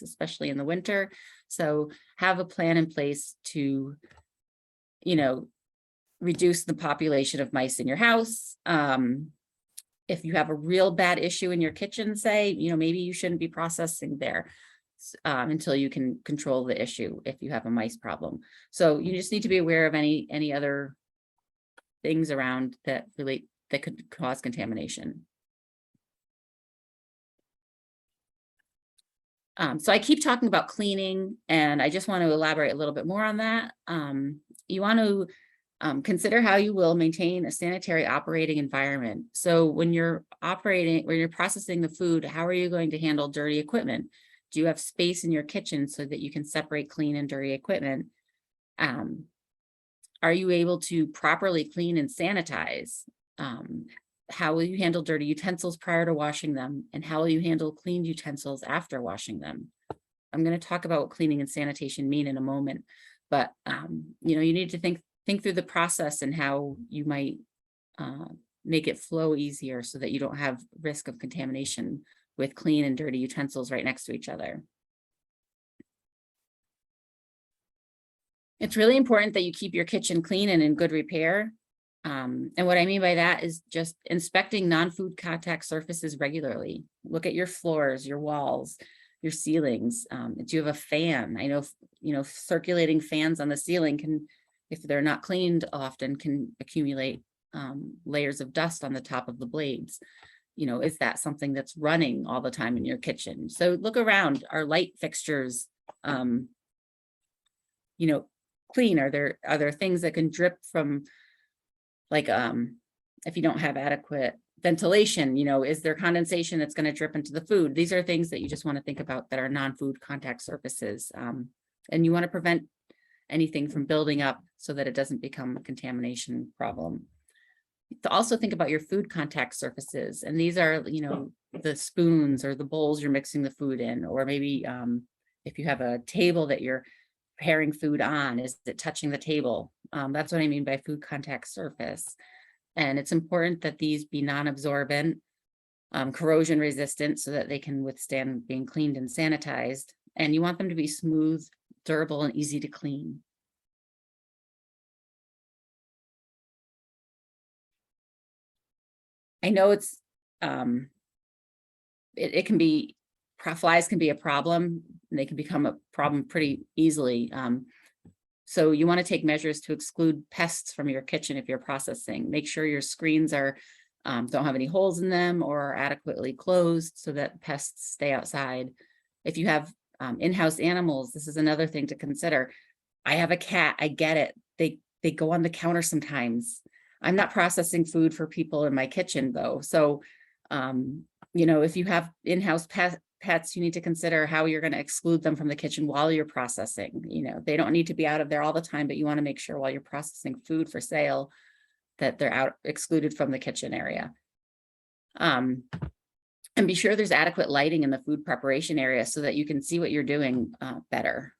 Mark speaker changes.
Speaker 1: especially in the winter. So have a plan in place to, you know, reduce the population of mice in your house. If you have a real bad issue in your kitchen, say, you know, maybe you shouldn't be processing there until you can control the issue if you have a mice problem. So you just need to be aware of any other things around that could cause contamination. So I keep talking about cleaning, and I just want to elaborate a little bit more on that. You want to consider how you will maintain a sanitary operating environment. So when you're processing the food, how are you going to handle dirty equipment? Do you have space in your kitchen so that you can separate clean and dirty equipment? Are you able to properly clean and sanitize? How will you handle dirty utensils prior to washing them? And how will you handle cleaned utensils after washing them? I'm going to talk about what cleaning and sanitation mean in a moment, but you know, you need to think through the process and how you might make it flow easier so that you don't have risk of contamination with clean and dirty utensils right next to each other. It's really important that you keep your kitchen clean and in good repair. And what I mean by that is just inspecting non-food contact surfaces regularly. Look at your floors, your walls, your ceilings. Do you have a fan? I know, you know, circulating fans on the ceiling can, if they're not cleaned often, can accumulate layers of dust on the top of the blades. You know, is that something that's running all the time in your kitchen? So look around. Are light fixtures, you know, clean? Are there things that can drip from, like, if you don't have adequate ventilation, you know, is there condensation that's going to drip into the food? These are things that you just want to think about that are non-food contact surfaces. And you want to prevent anything from building up so that it doesn't become a contamination problem. To also think about your food contact surfaces. And these are, you know, the spoons or the bowls you're mixing the food in, or maybe if you have a table that you're preparing food on, is it touching the table? That's what I mean by food contact surface. And it's important that these be non-absorbent, corrosion resistant, so that they can withstand being cleaned and sanitized. And you want them to be smooth, durable, and easy to clean. I know it's, it can be, flies can be a problem, and they can become a problem pretty easily. So you want to take measures to exclude pests from your kitchen if you're processing. Make sure your screens are don't have any holes in them or are adequately closed so that pests stay outside. If you have in-house animals, this is another thing to consider. I have a cat, I get it. They go on the counter sometimes. I'm not processing food for people in my kitchen though. So, you know, if you have in-house pets, you need to consider how you're going to exclude them from the kitchen while you're processing. You know, they don't need to be out of there all the time, but you want to make sure while you're processing food for sale that they're excluded from the kitchen area. And be sure there's adequate lighting in the food preparation area so that you can see what you're doing better.